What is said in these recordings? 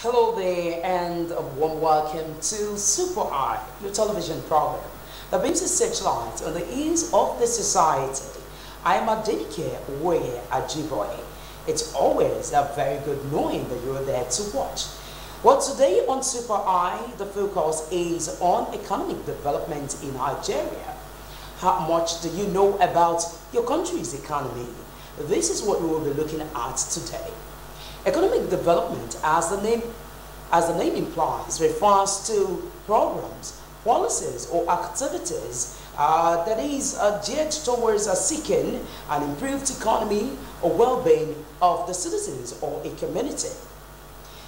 Hello there and a warm welcome to Super Eye, your television program that brings a searchlight on the ills of the society. I am Adenike Owoye Ajiboye. It's always a very good knowing that you're there to watch. Well, today on Super Eye, the focus is on economic development in Nigeria. How much do you know about your country's economy? This is what we will be looking at today. Economic development, as the name implies, refers to programs, policies, or activities that is geared towards seeking an improved economy or well-being of the citizens or a community.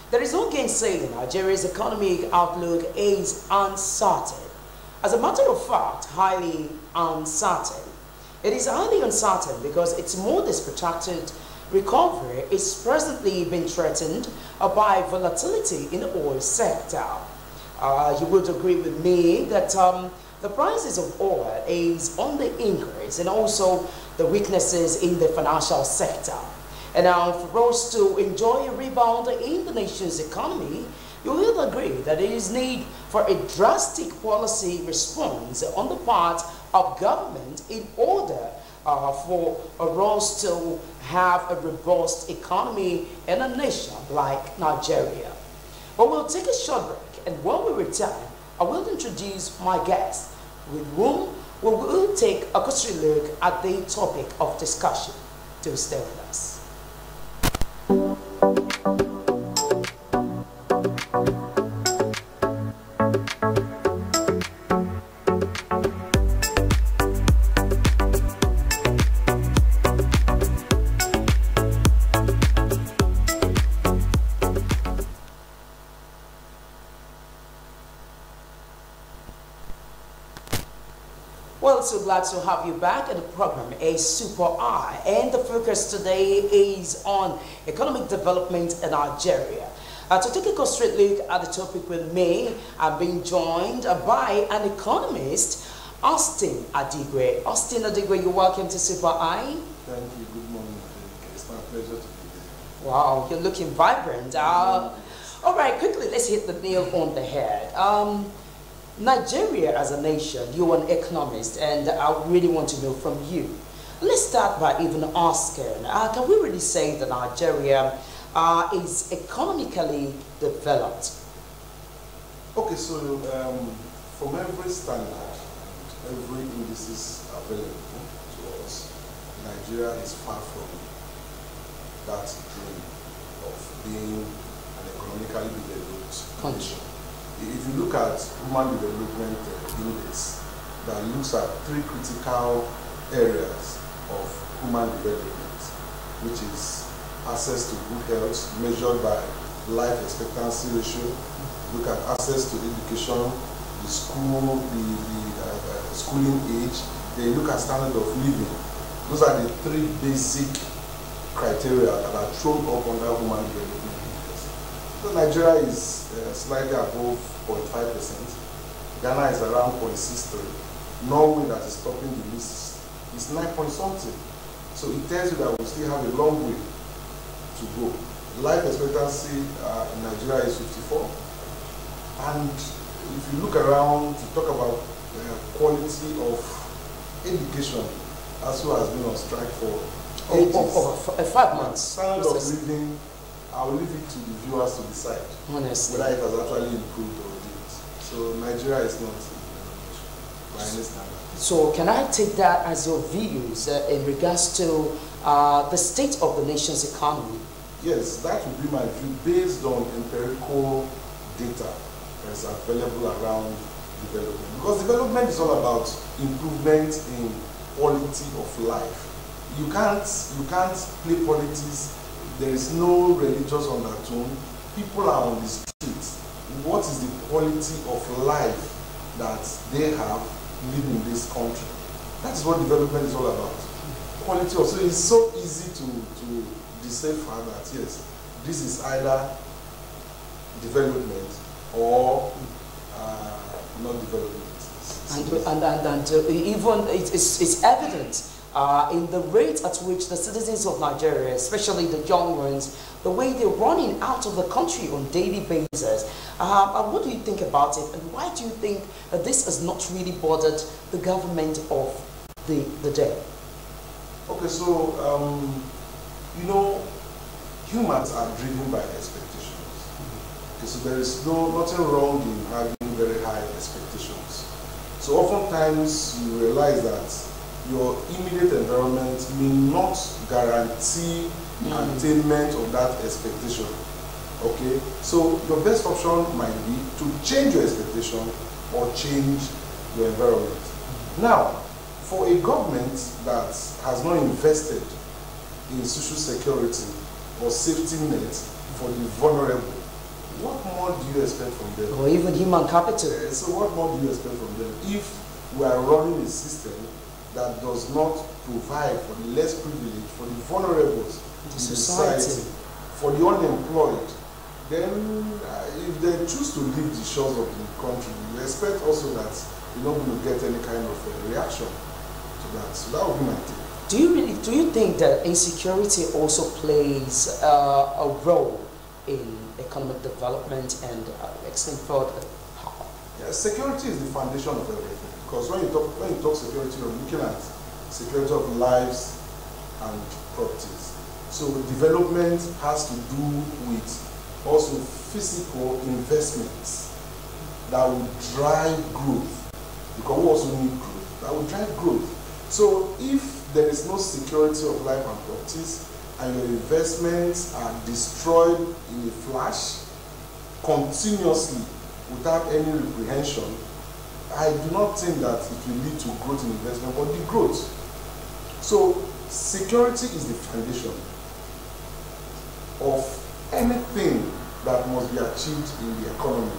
There is no gainsaying Nigeria's economic outlook is uncertain. As a matter of fact, highly uncertain. It is highly uncertain because its modest protracted recovery is presently being threatened by volatility in the oil sector. You would agree with me that the prices of oil is on the increase and also the weaknesses in the financial sector. And now for us to enjoy a rebound in the nation's economy, you will agree that there is need for a drastic policy response on the part of government in order for us to have a robust economy in a nation like Nigeria. But we'll take a short break, and when we return, I will introduce my guest, with whom we will take a cursory look at the topic of discussion. Do stay with us. Well, so glad to have you back at the program, A Super Eye, and the focus today is on economic development in Nigeria. To take a straight look at the topic with me, I'm being joined by an economist, Austin Adigwe. Austin Adigwe, you're welcome to Super Eye. Thank you. Good morning. It's my pleasure to be here. Wow, you're looking vibrant. All right, quickly, let's hit the nail on the head. Nigeria as a nation, you're an economist, and I really want to know from you. Let's start by even asking, can we really say that Nigeria is economically developed? Okay, so from every standard, every indices available to us, Nigeria is far from that dream of being an economically developed Country. If you look at Human Development Index, that looks at three critical areas of human development, which is access to good health, measured by life expectancy ratio, look at access to education, the schooling age, they look at standard of living. Those are the three basic criteria that are thrown up under human development. So Nigeria is slightly above 0.5%. Ghana is around 0.63. Norway, that is topping the list, is 9 point something. So it tells you that we still have a long way to go. Life expectancy in Nigeria is 54. And if you look around to talk about quality of education, ASUU has been on strike for 5 months. Standard of living, I will leave it to the viewers to decide Honestly, whether it has actually improved or didn't. So Nigeria is not by any standard. so can I take that as your views in regards to the state of the nation's economy? Yes, that would be my view based on empirical data that is available around development. Because development is all about improvement in quality of life. You can't play politics. There is no religious undertone. People are on the streets. What is the quality of life that they have living in this country? That is what development is all about. Quality of, so it's so easy to decipher that yes, this is either development or not development. And even it's evident in the rate at which the citizens of Nigeria, especially the young ones, the way they're running out of the country on daily basis. What do you think about it, and why do you think that this has not really bothered the government of the day? Okay, so you know, humans are driven by expectations. Okay, so there is nothing wrong in having very high expectations. So oftentimes you realize that your immediate environment may not guarantee attainment of that expectation. Okay, so your best option might be to change your expectation or change your environment. Now, for a government that has not invested in social security or safety nets for the vulnerable, what more do you expect from them? Or even human capital. So what more do you expect from them if we are running a system that does not provide for the less privileged, for the vulnerables in society, for the unemployed? Then if they choose to leave the shores of the country, you expect also that you're not going to get any kind of reaction to that. So that would be my take. Do you think that insecurity also plays a role in economic development and extend further? Yeah, security is the foundation of everything. Because when you talk security, you're looking at security of lives and properties. So development has to do with also physical investments that will drive growth. Because we also need growth. That will drive growth. So if there is no security of life and properties, and your investments are destroyed in a flash, continuously, without any reprehension, I do not think that it will lead to growth in investment, but the growth. So security is the foundation of anything that must be achieved in the economy.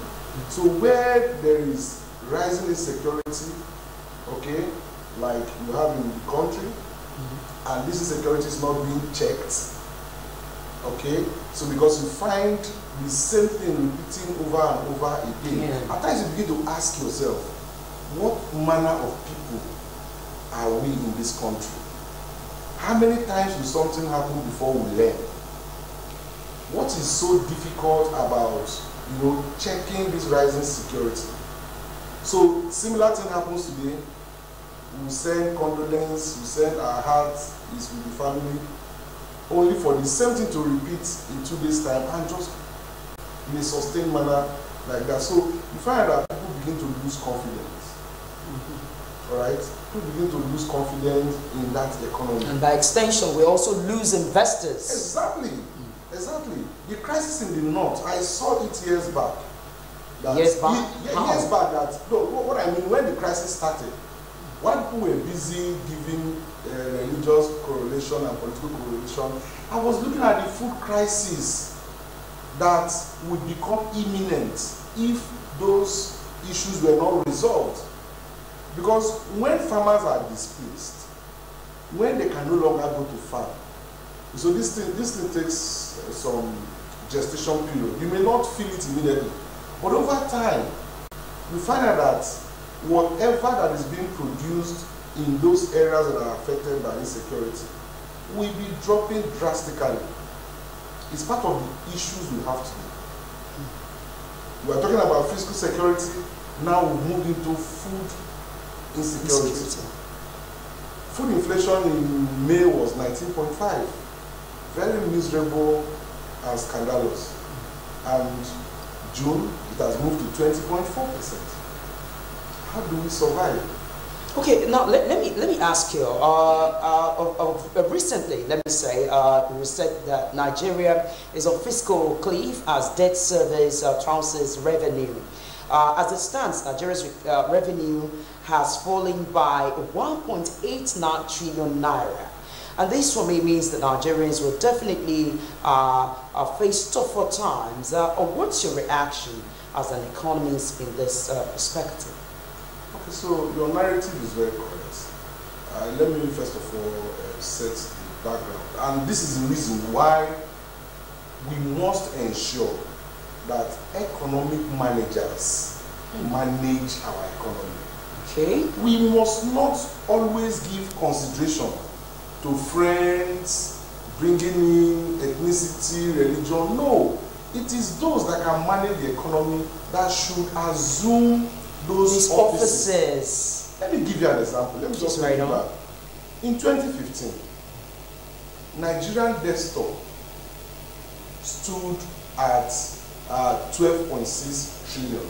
So where there is rising insecurity, okay, like you have in the country, and this insecurity is not being checked, okay, so because you find the same thing repeating over and over again, at times you begin to ask yourself, what manner of people are we in this country? How many times will something happen before we learn? What is so difficult about, checking this rising security? So similar thing happens today. We send condolence, we send our hearts is with the family, only for the same thing to repeat in 2 days' time and just in a sustained manner like that. So you find that people begin to lose confidence. All right? People begin to lose confidence in that economy. And by extension, we also lose investors. Exactly. Exactly. The crisis in the north, I saw it years back. Years back? Years back that, no, what I mean, when the crisis started, while people were busy giving religious correlation and political correlation, I was looking at the food crisis that would become imminent if those issues were not resolved. Because when farmers are displaced, when they can no longer go to farm, so this thing takes some gestation period. You may not feel it immediately, but over time, you find out that whatever that is being produced in those areas that are affected by insecurity will be dropping drastically. It's part of the issues we have today. We are talking about physical security, now we move into food insecurity. Food inflation in May was 19.5. Very miserable and scandalous. And June, it has moved to 20.4%. How do we survive? Okay, now let me ask you. Recently, let me say, we said that Nigeria is on fiscal cliff as debt service trounces revenue. As it stands, Nigeria's revenue has fallen by 1.89 trillion naira. And this for me means that Nigerians will definitely face tougher times. What's your reaction as an economist in this perspective? Okay, so your narrative is very correct. Let me first of all set the background. And this is the reason why we must ensure that economic managers manage our economy. Okay. We must not always give consideration to friends, bringing in ethnicity, religion. No, it is those that can manage the economy that should assume those offices. Let me give you an example. Let me just write it down. back. In 2015, Nigerian desktop stood at 12.6 trillion.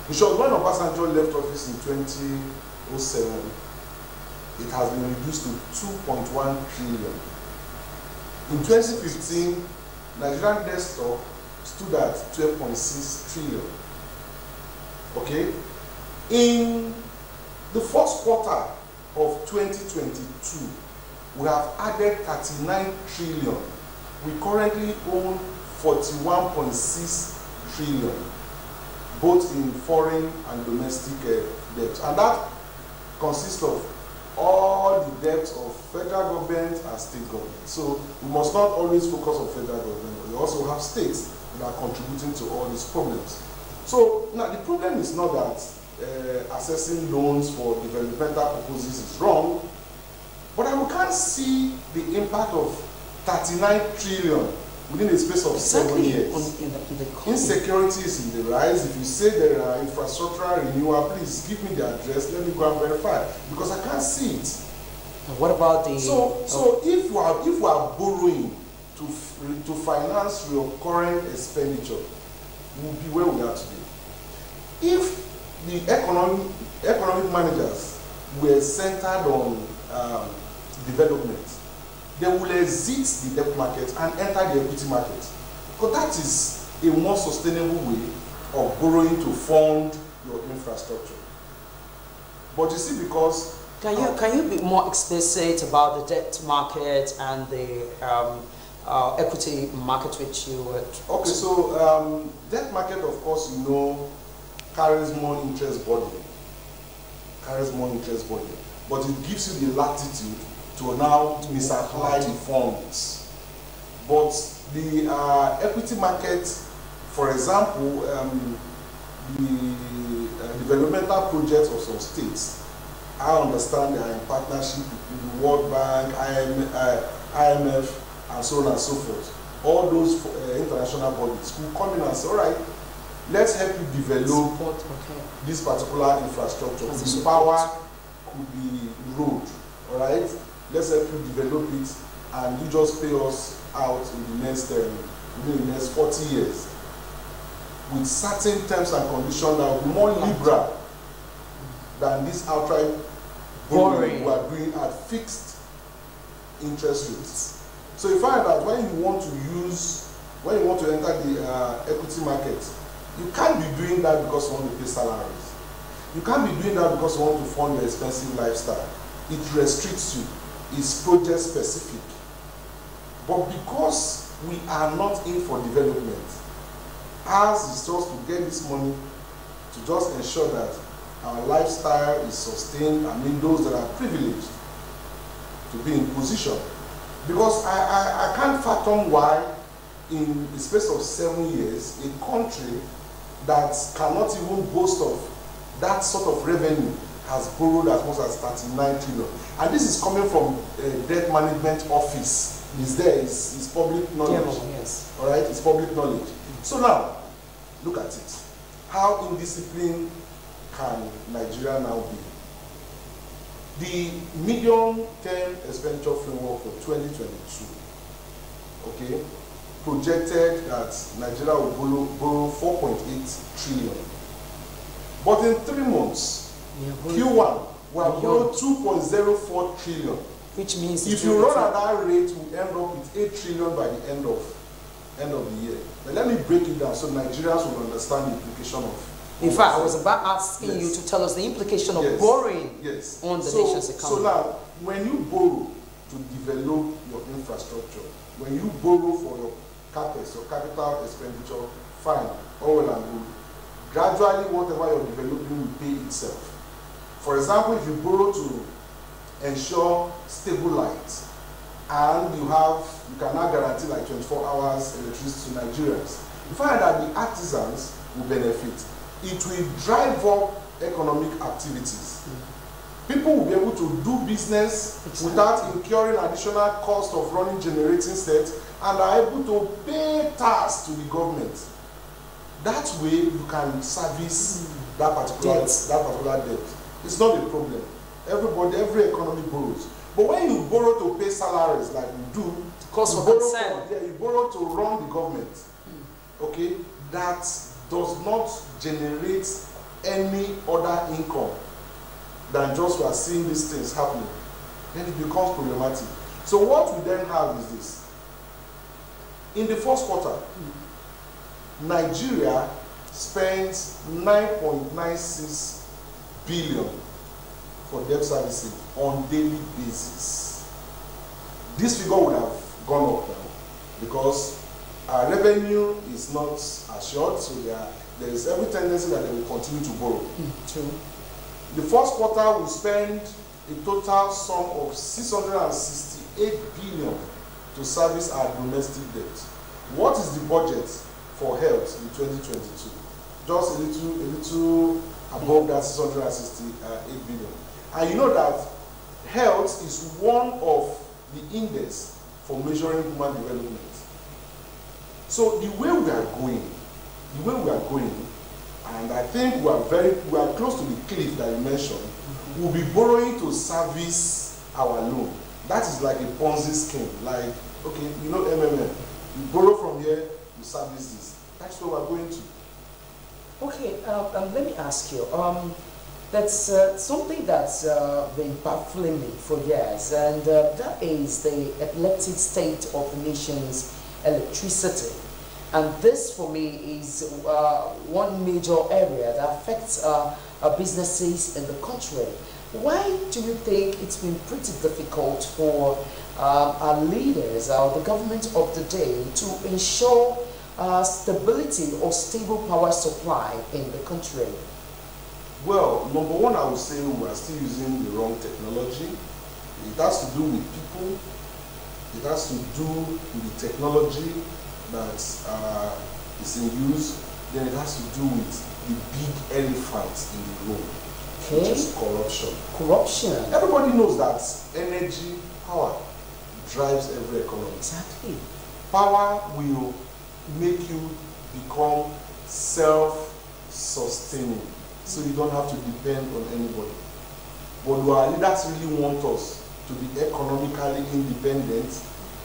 In short, when Obasanjo left office in 2007, it has been reduced to 2.1 trillion. In 2015, Nigerian desktop stood at 12.6 trillion. Okay? In the first quarter of 2022, we have added 39 trillion. We currently own 41.6 trillion, both in foreign and domestic debt. And that consists of all the debts of federal government and state government. So we must not always focus on federal government, but we also have states that are contributing to all these problems. So now the problem is not that assessing loans for developmental purposes is wrong, but we can't see the impact of 39 trillion within a space of 7 years. Insecurity is in the rise. If you say there are infrastructural renewal, please give me the address, let me go and verify, because I can't see it. And what about the... So if we are borrowing to finance your current expenditure, we'll be where we are today. If the economic managers were centered on development, they will exit the debt market and enter the equity market. Because that is a more sustainable way of borrowing to fund your infrastructure. But you see, because... Can you be more explicit about the debt market and the equity market which you were... Okay, so debt market, of course, you know, carries more interest burden. But it gives you the latitude to now misapply the funds. But the equity market, for example, the developmental projects of some states, I understand they are in partnership with the World Bank, IMF, and so on and so forth. All those international bodies who come in and say, all right, let's help you develop this particular infrastructure. Could be power, could be road, all right? Let's help you develop it, and you just pay us out in the next 40 years with certain terms and conditions that will be more liberal than this outright borrowing we are doing at fixed interest rates. So you find that when you want to enter the equity market, you can't be doing that because you want to pay salaries. You can't be doing that because you want to fund your expensive lifestyle. It restricts you. It's project specific. But because we are not in for development, ours is just to get this money to just ensure that our lifestyle is sustained. I mean, those that are privileged to be in position. Because I can't fathom why in the space of 7 years, a country that cannot even boast of that sort of revenue has borrowed as much as 39 trillion. And this is coming from a debt management office. It's there, it's public knowledge. Yes. All right, it's public knowledge. So now, look at it. How indisciplined can Nigeria now be? The medium-term expenditure framework for 2022, okay, projected that Nigeria will borrow 4.8 trillion. But in 3 months, Q1, we have borrowed 2.04 trillion. Which means if you run at that rate, we end up with 8 trillion by the end of the year. But let me break it down so Nigerians will understand the implication of. In fact, I was about asking you to tell us the implication of borrowing on the nation's economy. So now, when you borrow to develop your infrastructure, when you borrow for your CapEx, your capital expenditure, fine, all well and good. Gradually, whatever you're developing will pay itself. For example, if you borrow to ensure stable light, and you cannot guarantee like 24 hours electricity to Nigerians, you find that the artisans will benefit. It will drive up economic activities. People will be able to do business without incurring additional cost of running generating sets and are able to pay tax to the government. That way you can service that particular debt. It's not a problem. Every economy borrows. But when you borrow to pay salaries like we do, cost of concern. You borrow to run the government. Okay, that does not generate any other income than just we are seeing these things happening. Then it becomes problematic. So what we then have is this. In the first quarter, Nigeria spends 9.96 billion for debt servicing on daily basis. This figure would have gone up now because our revenue is not assured, so there is every tendency that they will continue to borrow. True. The first quarter will spend a total sum of 668 billion to service our domestic debt. What is the budget for health in 2022? Just a little above that 668 billion. And you know that health is one of the index for measuring human development. So the way we are going, and I think we are close to the cliff that you mentioned, we'll be borrowing to service our loan. That is like a Ponzi scheme. Like, okay, you know MMM. You borrow from here, you service this. That's where we're going to. Okay, let me ask you. That's something that's been baffling me for years, and that is the epileptic state of the nation's electricity. And this, for me, is one major area that affects businesses in the country. Why do you think it's been pretty difficult for our leaders, the government of the day, to ensure stability or stable power supply in the country? Well, number one, I would say we are still using the wrong technology. It has to do with people. It has to do with the technology that is in use. Then it has to do with the big elephant in the room, which is corruption. Corruption. Everybody knows that energy, power, drives every economy. Exactly. Power will make you become self-sustaining, so you don't have to depend on anybody. But our leaders really want us to be economically independent.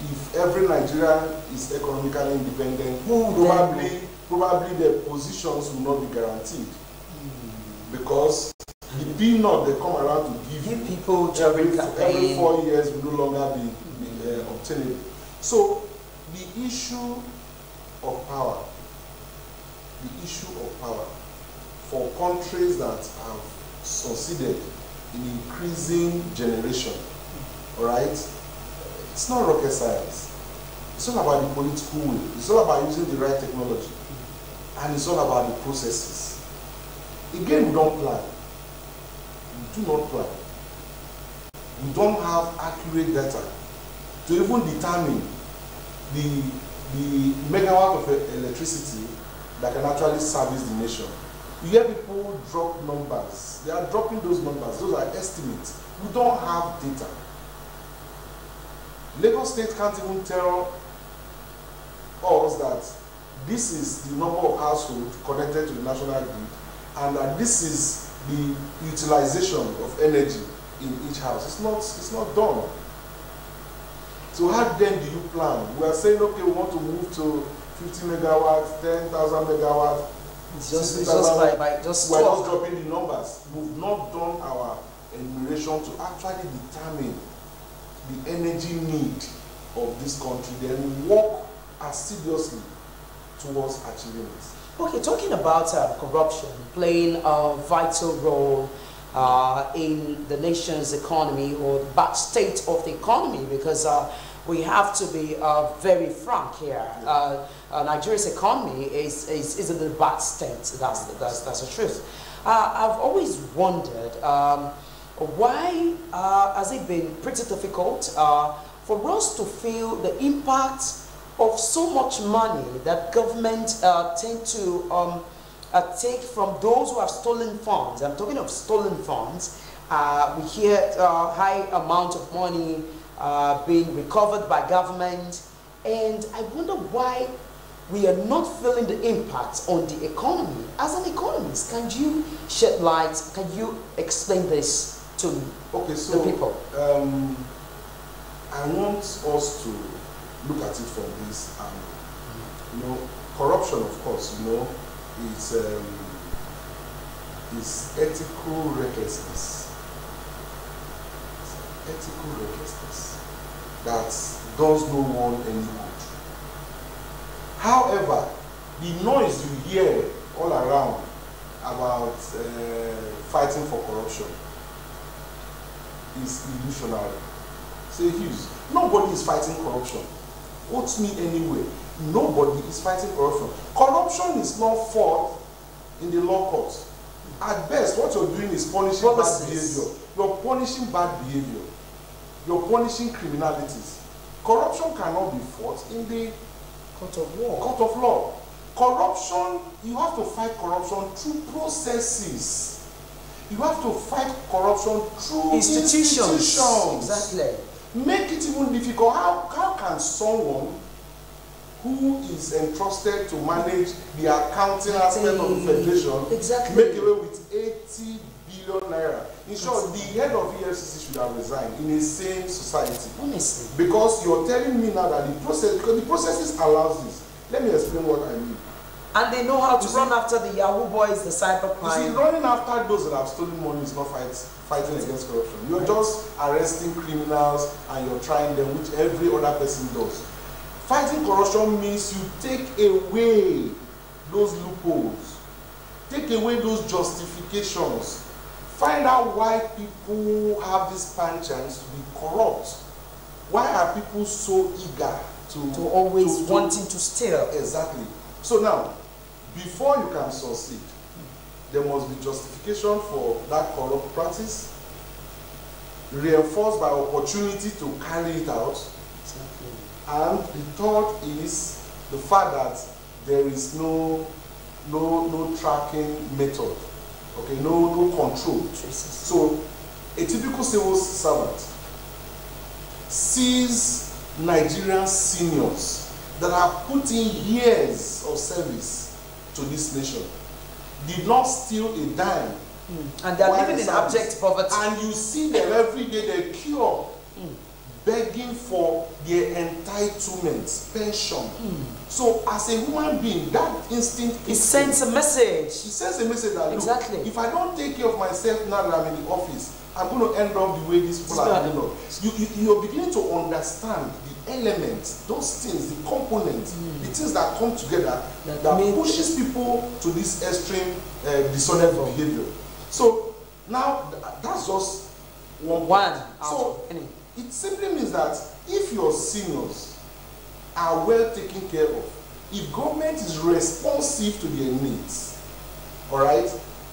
If every Nigerian is economically independent, probably their positions will not be guaranteed. Because the peanut they come around to give people every 4 years will no longer be obtainable. So the issue of power for countries that have succeeded in increasing generation, all right, it's not rocket science. It's all about the political will. It's all about using the right technology. And it's all about the processes. Again, we don't plan. We do not plan. We don't have accurate data to even determine the megawatt of electricity that can actually service the nation. You hear people drop numbers. They are dropping those numbers. Those are estimates. We don't have data. Lagos State can't even tell us that this is the number of households connected to the national grid and that this is the utilization of energy in each house. It's not done. So how then do you plan? We are saying, okay, we want to move to 50 megawatts, 10,000 megawatts. It's just by we're just dropping the numbers. We've not done our enumeration to actually determine the energy need of this country, then work assiduously towards achieving it. Okay, talking about corruption playing a vital role in the nation's economy or the bad state of the economy, because we have to be very frank here. Nigeria's economy is in a bad state. That's the truth. I've always wondered why has it been pretty difficult for us to feel the impact of so much money that government tend to take from those who have stolen funds. I'm talking of stolen funds. We hear high amount of money being recovered by government, and I wonder why we are not feeling the impact on the economy. As an economist, can you shed light? Can you explain this to the people? I want us to look at it from this angle. You know, corruption, of course, you know, is ethical recklessness. It's ethical recklessness that does no one any good. However, the noise you hear all around about fighting for corruption is illusionary. Say Hughes, nobody is fighting corruption. Quote me anyway. Nobody is fighting corruption. Corruption is not fought in the law court. At best, what you're doing is punishing bad behavior. You're punishing bad behavior. You're punishing criminalities. Corruption cannot be fought in the Court of law. Court of law. Corruption, you have to fight corruption through processes. You have to fight corruption through institutions. Exactly. Make it even difficult. How can someone who is entrusted to manage the accounting aspect of the federation make away with 80 billion naira? In short, the head of EFCC should have resigned in a sane society. Honestly. Because you're telling me now that the process, because the processes allows this. Let me explain what I mean. And they know how to run after the Yahoo boys, the cybercrime. You see, running after those that have stolen money is not fighting against corruption. You're just arresting criminals and you're trying them, which every other person does. Fighting corruption means you take away those loopholes, take away those justifications, find out why people have this penchant to be corrupt. Why are people so eager to always wanting to steal? Exactly. So now, before you can succeed, there must be justification for that corrupt practice, reinforced by opportunity to carry it out. Exactly. And the third is the fact that there is no tracking method, okay, no control. So a typical civil servant sees Nigerian seniors that have put in years of service to this nation, did not steal a dime. And they're living in abject poverty. And you see them every day, they queue up, begging for their entitlements, pension. So as a human being, that instinct... It sends a message. It sends a message that, exactly. Look, if I don't take care of myself now that I'm in the office, I'm going to end up the way these people are doing. You're beginning to understand the elements, those things, the components, the things that come together that pushes people to this extreme disorderly behavior. So now that's just one. So it simply means that if your seniors are well taken care of, if government is responsive to their needs, all right,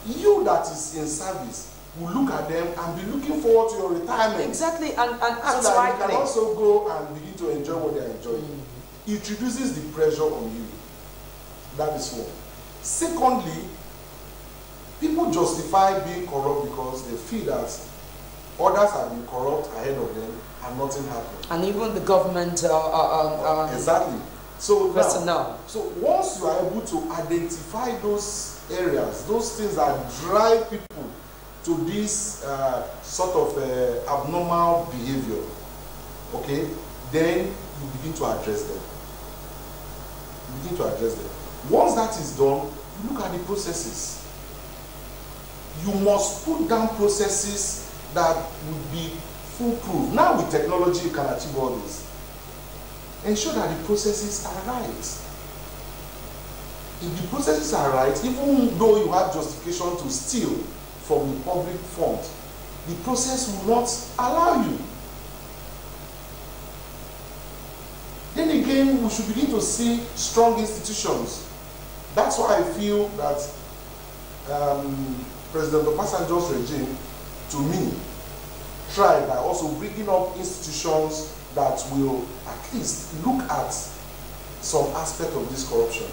you that is in service will look at them and be looking forward to your retirement. Exactly, and so that you can also go and begin to enjoy what they are enjoying. It reduces the pressure on you. That is one. Secondly, people justify being corrupt because they feel that others have been corrupt ahead of them and nothing happened. And even the government exactly. So personnel. So once you are able to identify those areas, those things that drive people to this sort of abnormal behavior, okay, then you begin to address them. You begin to address them. Once that is done, you look at the processes. You must put down processes that would be foolproof. Now with technology, you can achieve all this. Ensure that the processes are right. If the processes are right, even though you have justification to steal from the public fund, the process will not allow you. Then again, we should begin to see strong institutions. That's why I feel that President Obasanjo's regime, to me, tried by also bringing up institutions that will at least look at some aspect of this corruption.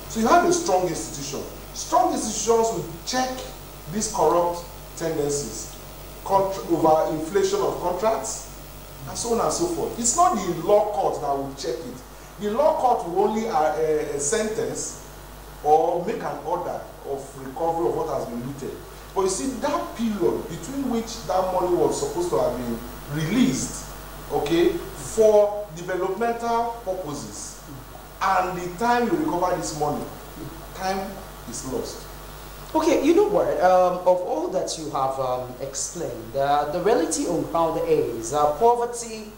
So you have a strong institution. Strong institutions will check these corrupt tendencies, over inflation of contracts, and so on and so forth. It's not the law court that will check it. The law court will only sentence or make an order of recovery of what has been looted. But you see, that period between which that money was supposed to have been released, okay, for developmental purposes, and the time you recover this money, time is lost. Okay, you know what? Of all that you have explained, the reality on ground is poverty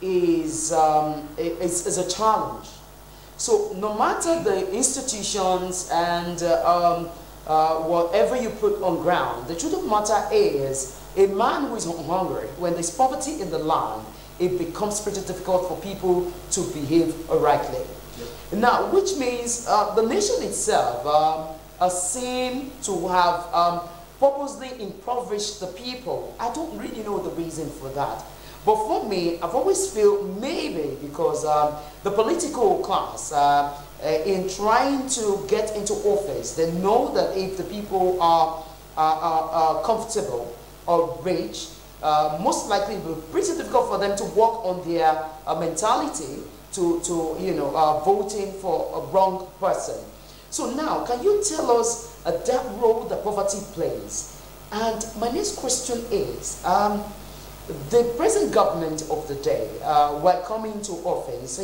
is a challenge. So no matter the institutions and whatever you put on ground, the truth of the matter is a man who is hungry, when there's poverty in the land, it becomes pretty difficult for people to behave rightly. Yep. Now, which means the nation itself seem to have purposely impoverished the people. I don't really know the reason for that. But for me, I've always felt maybe because the political class, in trying to get into office, they know that if the people are comfortable or rich, most likely it will be pretty difficult for them to work on their mentality to voting for a wrong person. So now, can you tell us that role that poverty plays? And my next question is, the present government of the day, while coming to office,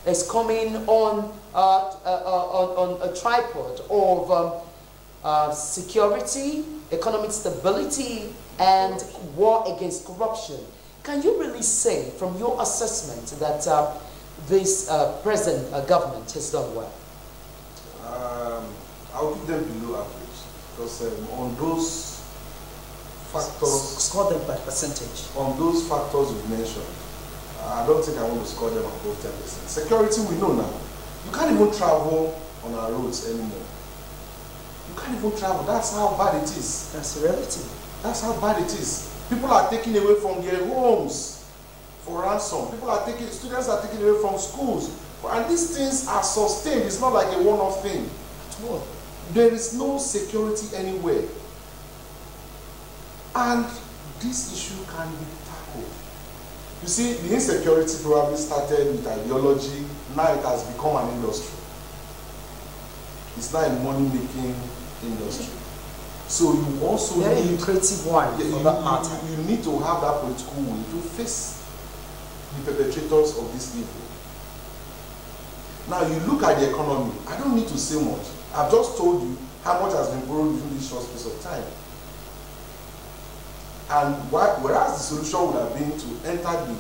is coming on a tripod of security, economic stability, and war against corruption. Can you really say, from your assessment, that this present government has done well? I'll give them below average, because on those factors, score them by percentage. On those factors you've mentioned, I don't think I want to score them above 10%. Security, we know now. You can't even travel on our roads anymore. You can't even travel. That's how bad it is. That's the reality. That's how bad it is. People are taken away from their homes for ransom. Students are taken away from schools. And these things are sustained. It's not like a one-off thing. At all. There is no security anywhere. And this issue can be tackled. You see, the insecurity probably started with ideology. Now it has become an industry. It's now a money-making industry. So you also need creative one. You need to have that political will to face the perpetrators of this evil. Now you look at the economy. I don't need to say much. I've just told you how much has been borrowed within this short space of time. And whereas the solution would have been to enter the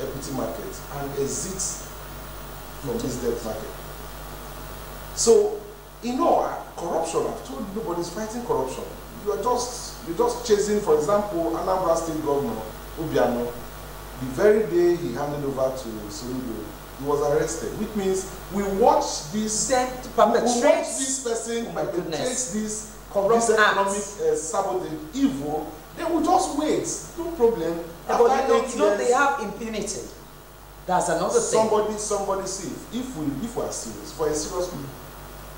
equity market and exit from this debt market. So, corruption, I've told you, nobody's fighting corruption. You're just chasing, for example, Anambra State Governor Obiano. The very day he handed over to Soludo, he was arrested, which means we watch this person perpetrate this corrupt economic sabotage evil. They will just wait, no problem. But they have impunity. That's another thing. Somebody see, if we are serious, for a serious people,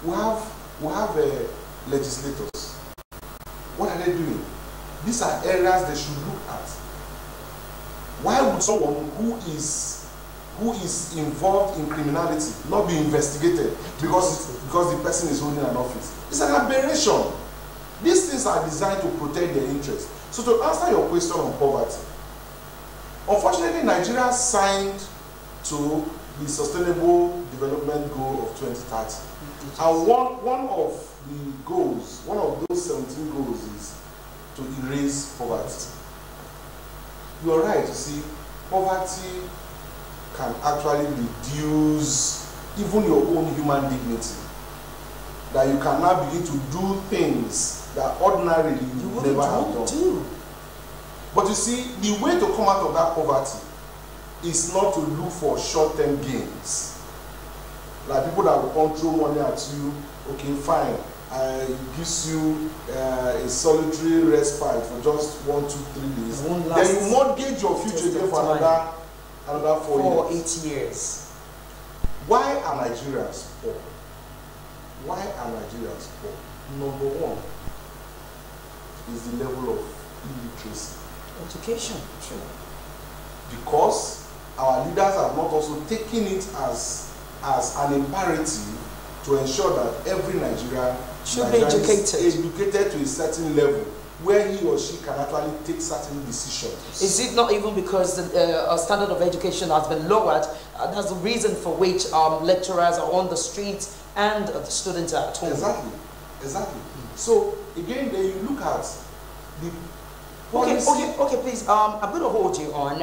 we have legislators. What are they doing? These are areas they should look at. Why would someone who is involved in criminality not be investigated because the person is holding an office? It's an aberration. These things are designed to protect their interests. So to answer your question on poverty, unfortunately Nigeria signed to the Sustainable Development Goal of 2030. And one of the goals, one of those 17 goals is to erase poverty. You are right, you see, poverty can actually reduce even your own human dignity. That you can now begin to do things that ordinarily you would never have done. But you see, the way to come out of that poverty is not to look for short-term gains. Like people that will come throw money at you, okay, fine, it gives you a solitary respite for just 1, 2, 3 days. Then you mortgage your future again for another 4 years. 8 years. Why are Nigerians poor? Why are Nigerians poor? Number one is the level of illiteracy. Education. True. Because our leaders have not also taken it as an imperative to ensure that every Nigerian should be educated. Is educated to a certain level where he or she can actually take certain decisions. Is it not even because the standard of education has been lowered? That's the reason for which lecturers are on the streets and the students are at home. Exactly, exactly. So again, then you look at the policy. Okay, please. I'm going to hold you on.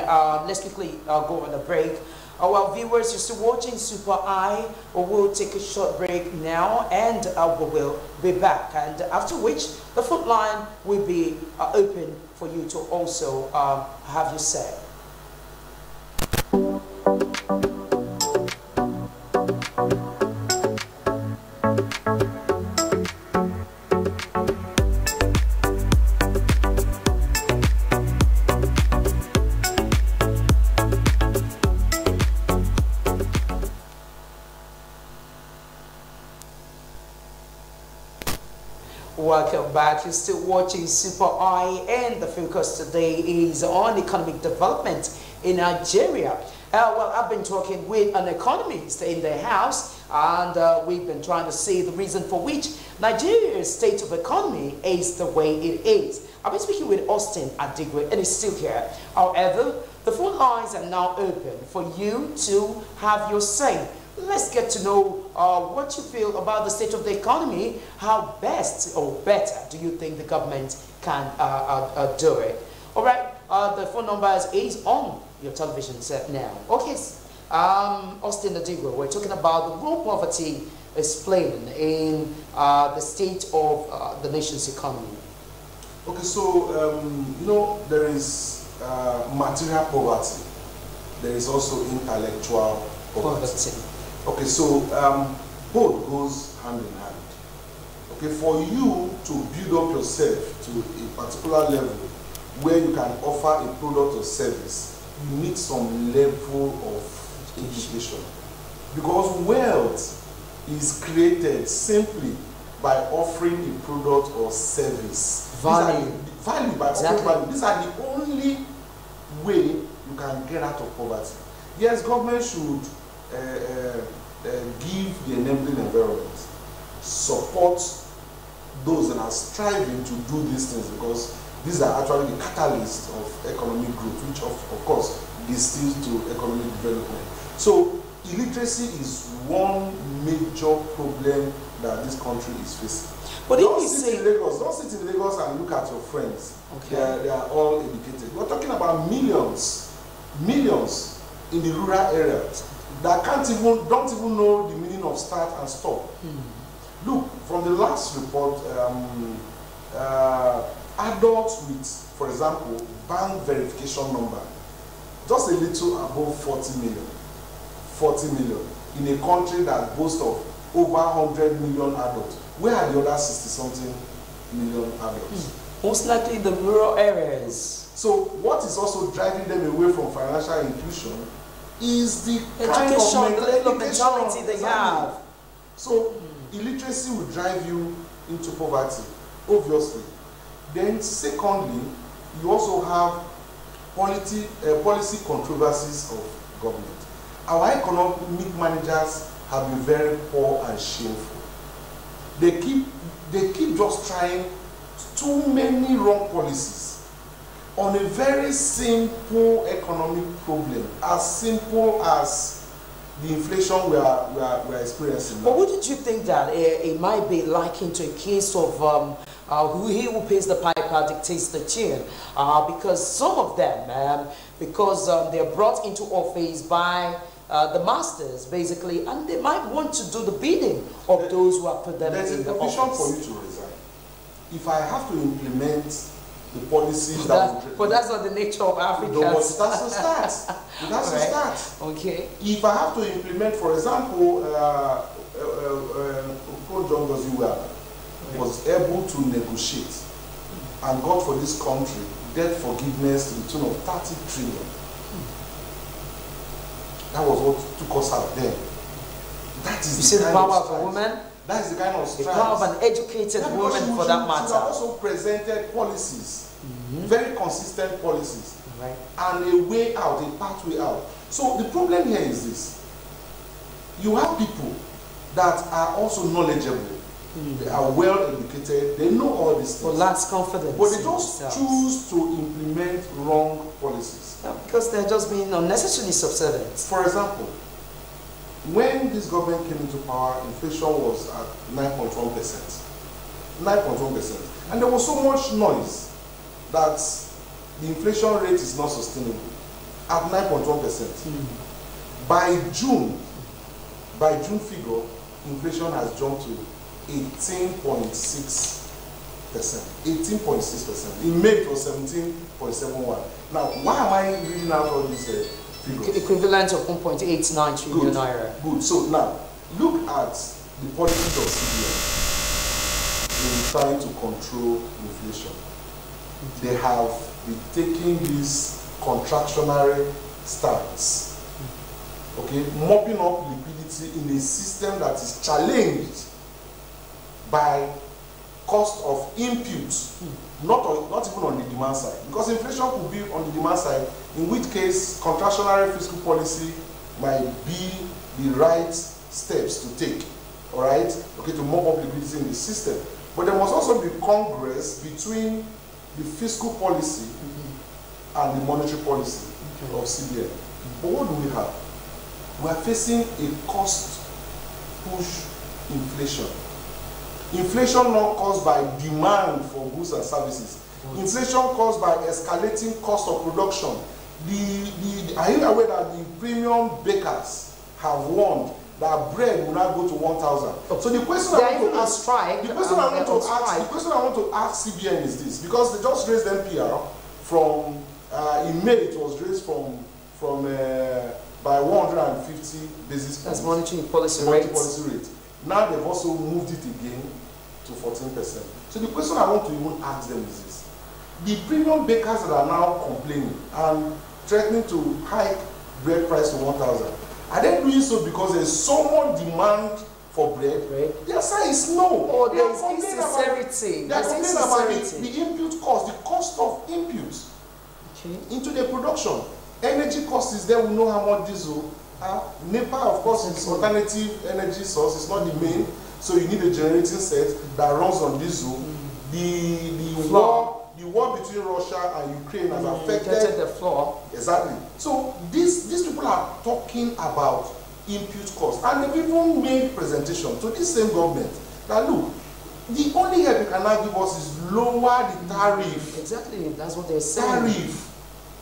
Let's quickly go on a break. Our viewers, you're still watching Super Eye. We'll take a short break now, and we will be back. And after which, the phone line will be open for you to also have your say. Welcome back. You're still watching Super Eye, and the focus today is on economic development in Nigeria. Well, I've been talking with an economist in the house, and we've been trying to see the reason for which Nigeria's state of economy is the way it is. I've been speaking with Austin Adigwe, and he's still here. However, the phone lines are now open for you to have your say. Let's get to know what you feel about the state of the economy. How best or better do you think the government can do it? All right, the phone number is on your television set now. Okay, Austin Adigwe, we're talking about the role poverty is playing in the state of the nation's economy. Okay, so you know, there is material poverty. There is also intellectual poverty. Okay, so both goes hand in hand. Okay, for you to build up yourself to a particular level where you can offer a product or service, you need some level of education. Because wealth is created simply by offering a product or service. Value. Value by offering value. These are the only way you can get out of poverty. Yes, government should give the enabling environment, support those that are striving to do these things, because these are actually the catalyst of economic growth, which of course distills to economic development. So illiteracy is one major problem that this country is facing. But don't sit in Lagos and look at your friends. Okay. They are all educated. We're talking about millions in the rural areas that don't even know the meaning of start and stop. Look, from the last report, adults with, for example, bank verification number, just a little above 40 million in a country that boasts of over 100 million adults. Where are the other 60-something million adults? Most likely the rural areas. So what is also driving them away from financial inclusion is the kind of mentality they have. So illiteracy will drive you into poverty, obviously. Then secondly, you also have policy controversies of government. Our economic managers have been very poor and shameful. They keep just trying too many wrong policies on a very simple economic problem, as simple as the inflation we are experiencing now. But wouldn't you think that it might be likened to a case of he who pays the piper dictates the tune? Because some of them, because they're brought into office by the masters, basically, and they might want to do the bidding of those who have put them in the office. There's a provision for you to resign. If I have to implement the policies but that's not the nature of Africans. No, but that's the start. That's the start. Okay. If I have to implement, for example, John Goziwa was able to negotiate and got for this country debt forgiveness to the tune of 30 trillion. That was what took us out there. That is the power of a woman. That is the kind of The strides. power of an educated woman, for that She matter. also presented policies, very consistent policies, Right. and a way out, a pathway out. So the problem here is this. You have people that are also knowledgeable, they are well educated, they know all these But things, lacks confidence. but they in just themselves. choose to implement wrong policies. Yeah, because they're just being unnecessarily subservient. For example, when this government came into power, inflation was at 9.1%. 9.1%. And there was so much noise that the inflation rate is not sustainable at 9.1%. By June figure, inflation has jumped to 18.6%. 18.6%. In May it was 17.71. Now, why am I reading out all these figures? Equivalent of 1.89 trillion naira. Good. So now, look at the policies of CBN in trying to control inflation. They have been taking this contractionary stance, okay, mopping up liquidity in a system that is challenged by cost of inputs, not even on the demand side. Because inflation could be on the demand side, in which case contractionary fiscal policy might be the right steps to take, all right, okay, to mop up liquidity in the system. But there must also be congress between the fiscal policy and the monetary policy of CBN. But what do we have? We are facing a cost push inflation. Inflation not caused by demand for goods and services. Inflation caused by escalating cost of production. Are you aware that the premium bakers have warned that bread will not go to 1,000? So the question I want to ask, the question I want to ask CBN is this, because they just raised MPR from in May it was raised from by 150 basis points. That's monetary policy rate. Now they've also moved it again to 14%. So the question I want to even ask them is this: the premium bakers that are now complaining and threatening to hike bread price to 1,000, are they doing so because there's so much demand for bread? The answer is no. Oh, there's insincerity. They are complaining about the input cost, the cost of inputs into the production. Energy cost is there, we know how much diesel. NEPA, of course, is alternative energy source, it's not the main, so you need a generating set that runs on diesel. The war between Russia and Ukraine has affected the floor. Exactly. So these people are talking about input cost, and they've even made presentation to this same government that look, the only help you can now give us is lower the tariff. Exactly, that's what they're saying. Tariff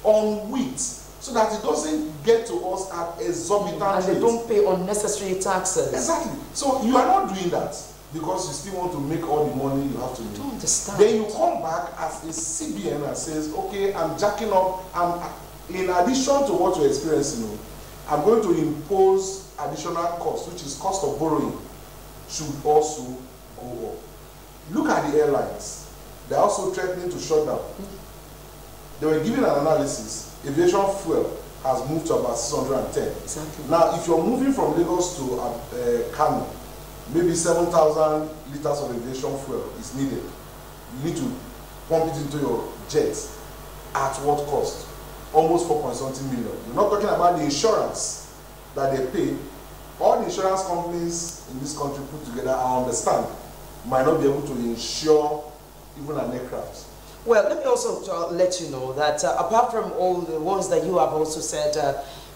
on wheat, so that it doesn't get to us at exorbitant rates. And they don't pay unnecessary taxes. Exactly. So you are not doing that because you still want to make all the money you have to make. I don't understand. Then you come back as a CBN and says, okay, I'm jacking up. In addition to what you're experiencing, I'm going to impose additional cost, which is cost of borrowing, should also go up. Look at the airlines. They're also threatening to shut down. They were giving an analysis. Aviation fuel has moved to about 610. Exactly. Now, if you're moving from Lagos to Kano, maybe 7,000 liters of aviation fuel is needed. You need to pump it into your jets. At what cost? Almost 4.something million. You're not talking about the insurance that they pay. All the insurance companies in this country put together, I understand, might not be able to insure even an aircraft. Well, let me also let you know that apart from all the ones that you have also said,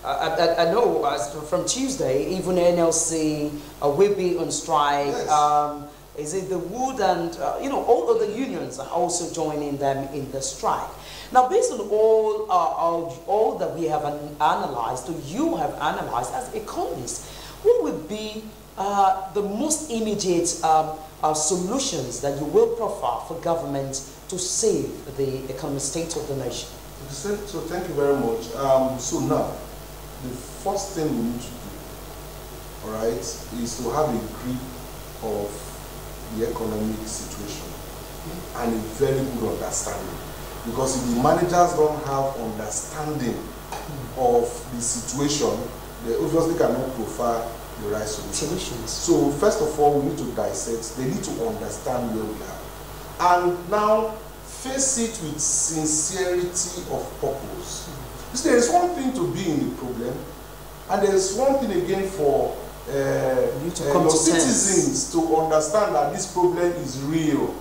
I know from Tuesday, even NLC will be on strike. Yes. Is it the wood and, all other unions are also joining them in the strike. Now, based on all that we have analyzed, or you have analyzed as economists, what would be the most immediate solutions that you will profile for government to save the economic state of the nation? So thank you very much. So now, the first thing we need to do, all right, is to have a grip of the economic situation and a very good understanding. Because if the managers don't have understanding of the situation, they obviously cannot profile the right solutions. Solutions. So first of all, we need to dissect. They need to understand where we are, and now face it with sincerity of purpose. You see, there is one thing to be in the problem, and there is one thing again for your citizens to understand that this problem is real,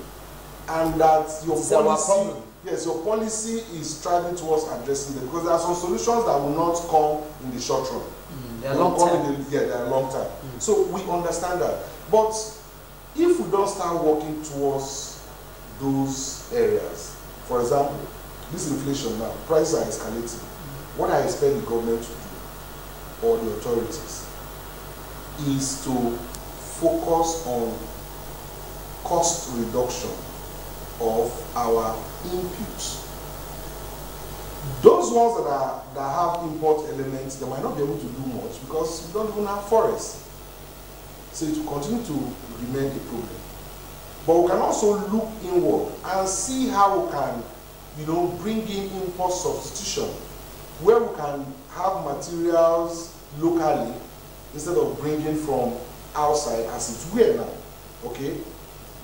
and that your policy, yes, your policy is striving towards addressing them, because there are some solutions that will not come in the short run. They are long term. They are long term. So we understand that. But if we don't start working towards those areas, for example, this inflation now, prices are escalating. What I expect the government to do, or the authorities, is to focus on cost reduction of our inputs. Those ones that have import elements, they might not be able to do much because we don't even have forests. So it will continue to remain a problem. But we can also look inward and see how we can, bring in import substitution, where we can have materials locally instead of bringing from outside as it were now. Okay,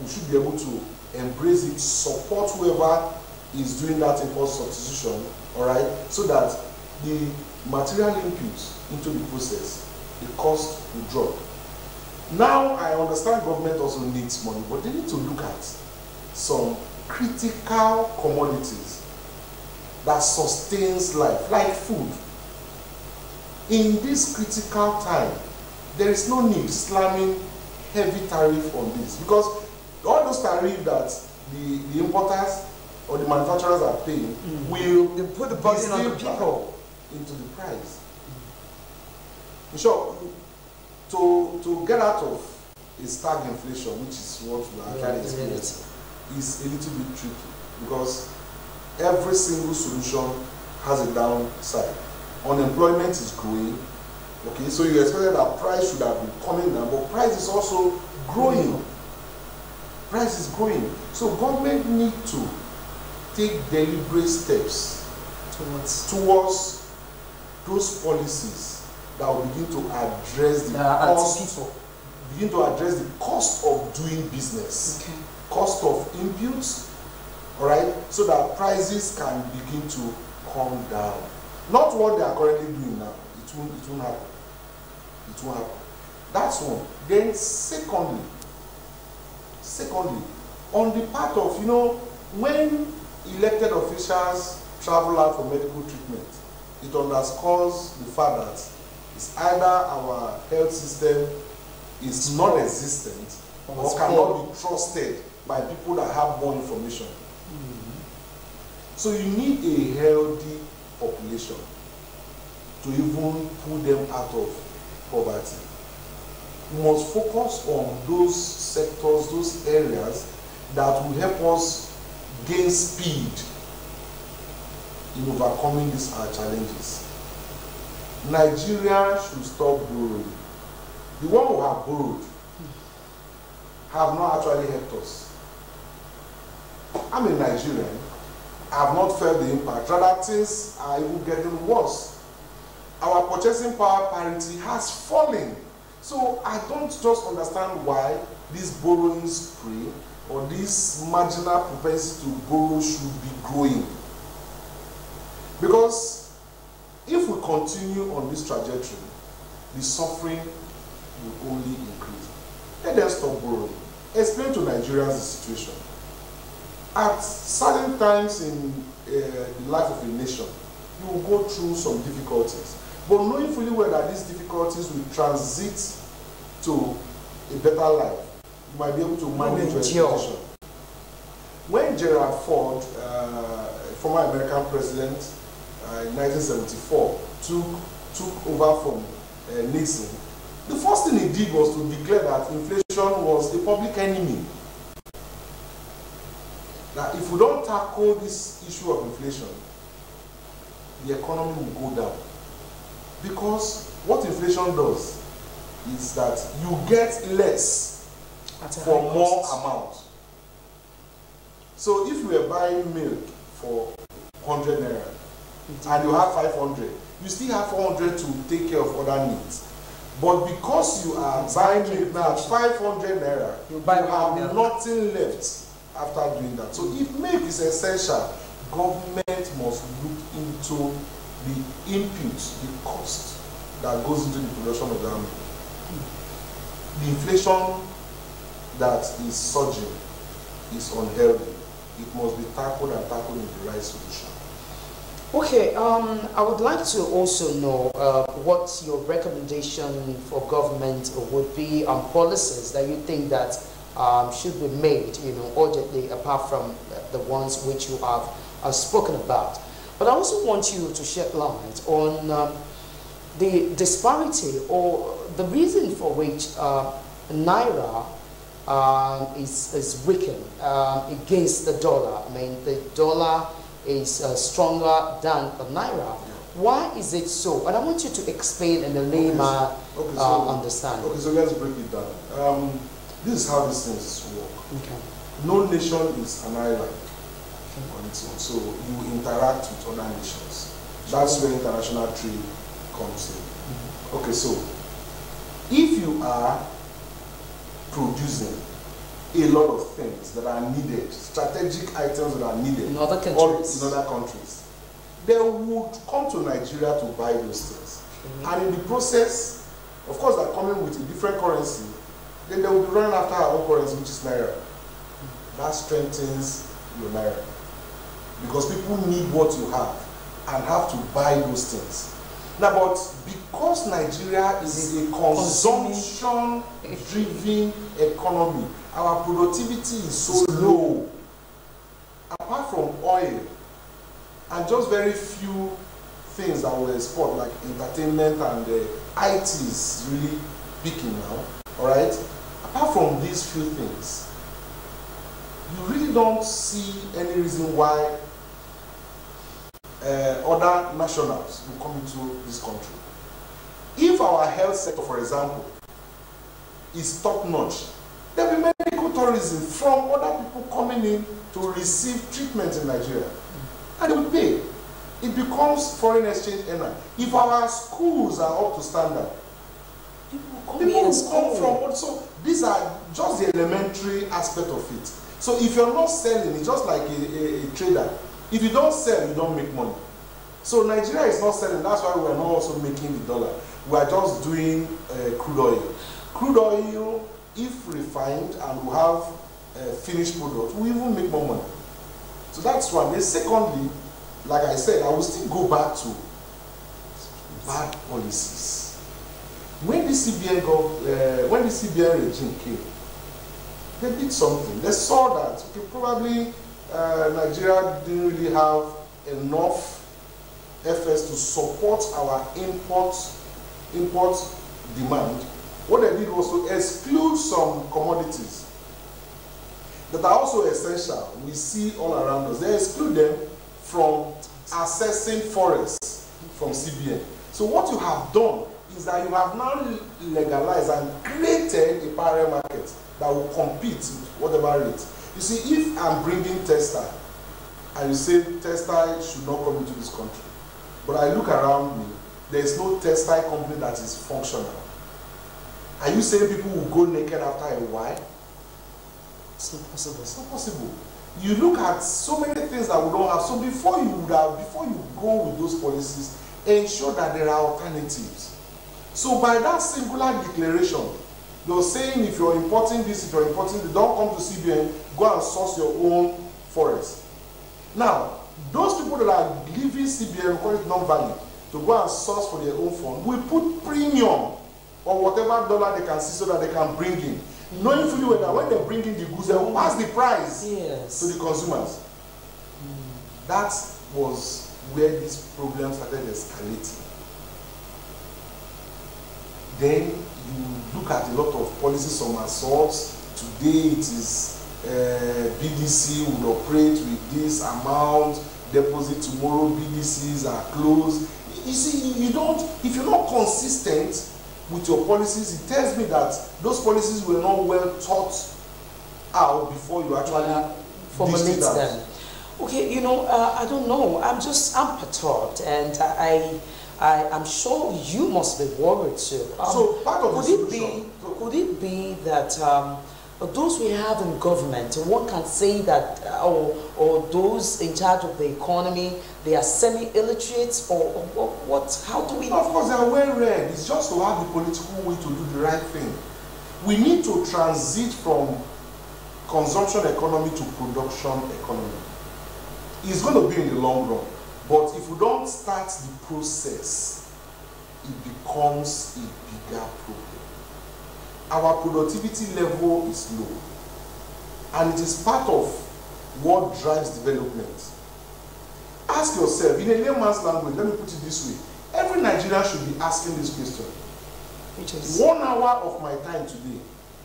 we should be able to embrace it, support whoever is doing that import substitution, all right, so that the material inputs into the process, the cost will drop. Now I understand government also needs money, but they need to look at some critical commodities that sustains life, like food. In this critical time, there is no need slamming heavy tariff on this, because all those tariffs that the importers or the manufacturers are paying will put the burden on the people into the price. In short, to get out of a stag inflation, which is what we are actually experiencing, is a little bit tricky, because every single solution has a downside. Unemployment is growing. Okay, so you expected that price should have been coming down, but price is also growing. Price is growing. So government need to take deliberate steps towards those policies that will begin to address the cost of doing business, cost of inputs, all right, so that prices can begin to come down. Not what they are currently doing now. It won't happen. It won't happen. That's one. Then secondly, on the part of, when elected officials travel out for medical treatment, it underscores the fact that it's either our health system is non-existent or cannot be trusted by people that have more information. So you need a healthy population to even pull them out of poverty. We must focus on those sectors, those areas that will help us gain speed in overcoming these challenges. Nigeria should stop borrowing. The one who have borrowed have not actually helped us. I'm a Nigerian. I have not felt the impact. Rather, things are even getting worse. Our purchasing power parity has fallen. So I don't just understand why this borrowing spree or this marginal propensity to borrow should be growing. Because if we continue on this trajectory, the suffering will only increase. Let them stop borrowing. Explain to Nigerians the situation. At certain times in the life of a nation, you will go through some difficulties. But knowing fully well that these difficulties will transit to a better life, you might be able to manage your education. When Gerald Ford, former American president, in 1974, took over from Nixon, the first thing he did was to declare that inflation was a public enemy. Now, if we don't tackle this issue of inflation, the economy will go down. Because what inflation does is that you get less for more amount. So if you were buying milk for 100 naira and you have 500, you still have 400 to take care of other needs. But because you are buying it now at 500 naira, you have nothing left after doing that. So if milk is essential, government must look into the input, the cost that goes into the production of that milk. The inflation that is surging is unhealthy. It must be tackled and tackled in the right solution. Okay, I would like to also know what your recommendation for government would be on policies that you think that should be made, urgently, apart from the ones which you have spoken about. But I also want you to shed light on the disparity or the reason for which Naira is weakened against the dollar. I mean, the dollar is stronger than the Naira. Why is it so? And I want you to explain in the layman understanding. Okay, so let's break it down. This is how these things work. Okay. No nation is an island on its own. So you interact with other nations. That's where international trade comes in. Mm-hmm. Okay, so if you are producing a lot of things that are needed, strategic items that are needed in other countries, they would come to Nigeria to buy those things. Mm-hmm. And in the process, of course, they're coming with a different currency, then they will be running after our own currency, which is Naira. Mm-hmm. That strengthens your Naira. Because people need what you have and have to buy those things. Now, but because Nigeria is a consumption-driven economy, our productivity is so low. Apart from oil and just very few things that we export, like entertainment and IT is really peaking now. All right. Apart from these few things, you really don't see any reason why other nationals will come into this country. If our health sector, for example, is top-notch, there will be medical tourism from other people coming in to receive treatment in Nigeria. And they will pay. It becomes foreign exchange earner. If our schools are up to standard, people will come from. So these are just the elementary aspect of it. So if you're not selling, it's just like a trader. If you don't sell, you don't make money. So Nigeria is not selling. That's why we're not also making the dollar. We are just doing crude oil. Crude oil, if refined and we have finished product, we even make more money. So that's one. Then secondly, like I said, I will still go back to bad policies. When the CBN regime came, they did something. They saw that probably Nigeria didn't really have enough efforts to support our import demand. What they did was to exclude some commodities that are also essential. We see all around us. They exclude them from accessing forests from CBN. So what you have done is that you have now legalized and created a parallel market that will compete with whatever rate. You see, if I'm bringing textile and you say textile should not come into this country, but I look around me, there is no textile company that is functional. Are you saying people will go naked after a while? It's not possible. It's not possible. You look at so many things that we don't have. So before you go with those policies, ensure that there are alternatives. So by that singular declaration, you're saying if you're importing this, if you're importing this, don't come to CBN, go and source your own forest. Now, those people that are leaving CBN, call it non-valid, to go and source for their own fund, will put premium on whatever dollar they can see so that they can bring in. Knowing fully well that when they bring in the goods, they will pass the price to the consumers. That was where this problem started escalating. Then you look at a lot of policy somersaults. Today it is BDC will operate with this amount, deposit tomorrow, BDCs are closed. You see, if you're not consistent with your policies, it tells me that those policies were not well thought out before you actually formulate them. Okay, I don't know. I'm perturbed, and I'm sure you must be worried too. So part of the solution. Could it be that those we have in government, one can say that, or those in charge of the economy, they are semi-illiterate, or what? How do we? Of course, they are well read. It's just to have the political will to do the right thing. We need to transit from consumption economy to production economy. It's going to be in the long run, but if we don't start the process, it becomes a bigger problem. Our productivity level is low, and it is part of what drives development. Ask yourself, in a layman's language, let me put it this way, every Nigerian should be asking this question. Which is 1 hour of my time today,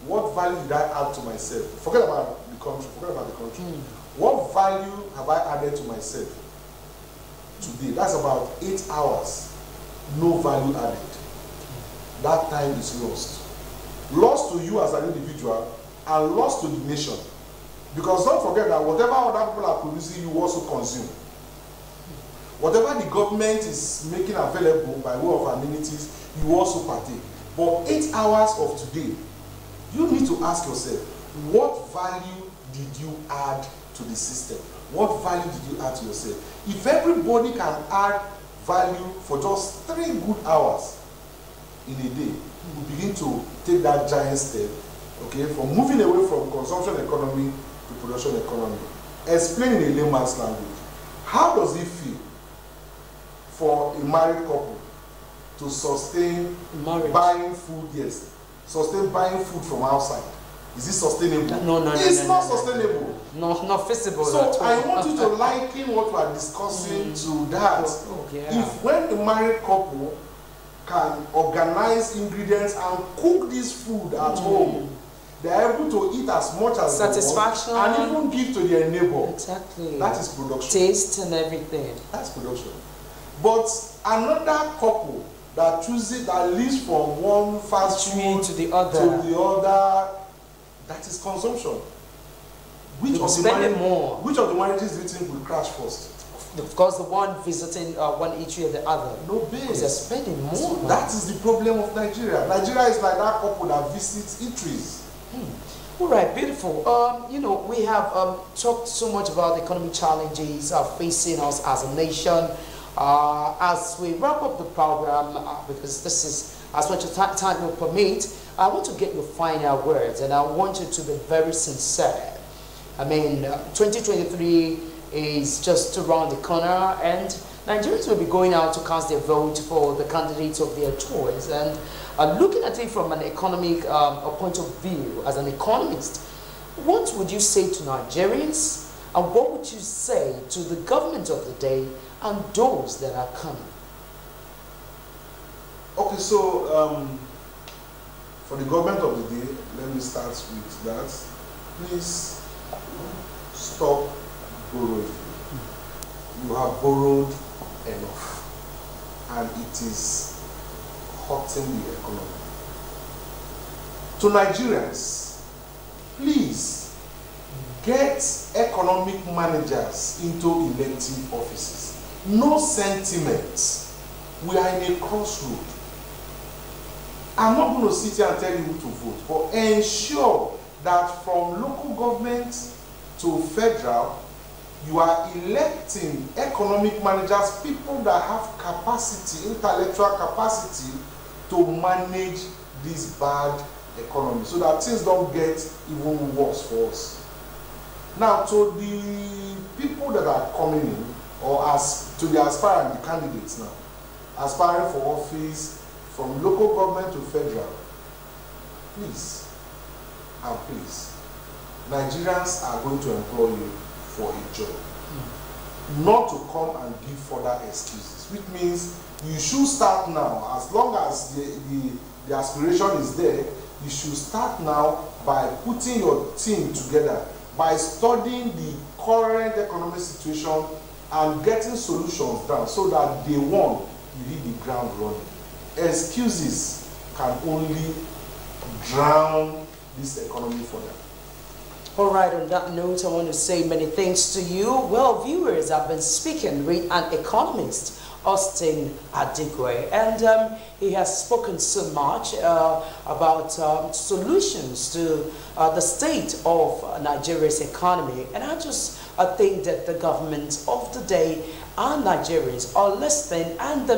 what value did I add to myself? Forget about the country, What value have I added to myself today? That's about 8 hours, no value added. That time is lost. Lost to you as an individual and lost to the nation. Because don't forget that whatever other people are producing, you also consume. Whatever the government is making available by way of amenities, you also partake. But 8 hours of today, you need to ask yourself, what value did you add to the system? What value did you add to yourself? If everybody can add value for just 3 good hours in a day, we begin to take that giant step, okay, from moving away from consumption economy to production economy. Explain in a layman's language. How does it feel for a married couple to sustain buying food? Yes, sustain buying food from outside. Is it sustainable? No. It's not sustainable. No, not feasible. So I want you to liken what we are discussing to that. Yeah. If when a married couple can organize ingredients and cook this food at home, they are able to eat as much as satisfaction they want and even give to their neighbor. Exactly. That is production. Taste and everything. That's production. But another couple that chooses that lives from one fast food to the other, that is consumption. Which of the marriages do you think will crash first? Of course, the one visiting one eatery or the other. No base. Because they're spending more. So that is the problem of Nigeria. Nigeria is like that couple that visits eateries. All right, beautiful. You know, we have talked so much about the economic challenges facing us as a nation. As we wrap up the program, because this is as much as time will permit, I want to get your final words, and I want you to be very sincere. I mean, 2023 is just around the corner, and Nigerians will be going out to cast their vote for the candidates of their choice. And looking at it from an economic point of view, as an economist, what would you say to Nigerians, and what would you say to the government of the day and those that are coming? Okay, so for the government of the day, let me start with that. Please stop borrowing. You have borrowed enough, and it is hurting the economy. To Nigerians, please get economic managers into elective offices. No sentiment. We are in a crossroad. I'm not going to sit here and tell you who to vote, but ensure that from local government to federal, you are electing economic managers, people that have capacity, intellectual capacity to manage this bad economy so that things don't get even worse for us. Now, to the people that are coming in, or to the aspiring candidates now, aspiring for office from local government to federal, please, and please, Nigerians are going to employ you for a job, not to come and give further excuses, which means you should start now. As long as the aspiration is there, you should start now by putting your team together, by studying the current economic situation and getting solutions down so that day one, you hit the ground running. Excuses can only drown this economy further. All right, on that note, I want to say many thanks to you. Well, viewers, I've been speaking with an economist, Austin Adigwe, and he has spoken so much about solutions to the state of Nigeria's economy. And I just think that the government of the day and Nigerians are listening, and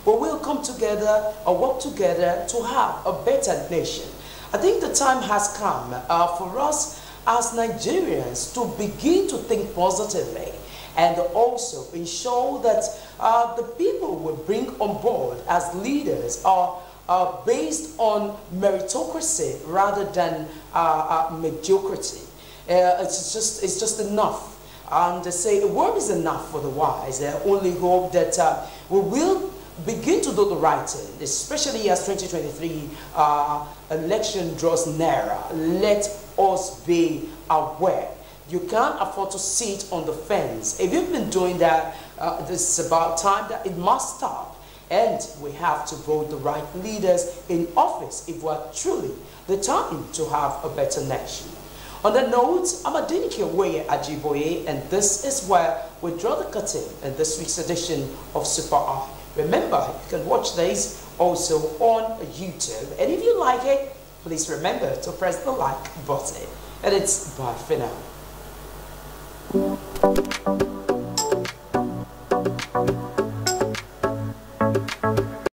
we will come together or work together to have a better nation. I think the time has come for us as Nigerians to begin to think positively and also ensure that the people we bring on board as leaders are based on meritocracy rather than mediocrity. It's just enough. And they say a word is enough for the wise. I only hope that we will begin to do the right thing, especially as 2023 election draws nearer. Let us be aware. You can't afford to sit on the fence. If you've been doing that, this is about time that it must stop. And we have to vote the right leaders in office if we're truly determined to have a better nation. On that note, I'm Adenike Ajiboye, and this is where we draw the curtain in this week's edition of Super Eye. Remember, you can watch these also on YouTube. And if you like it, please remember to press the like button. And it's bye for now.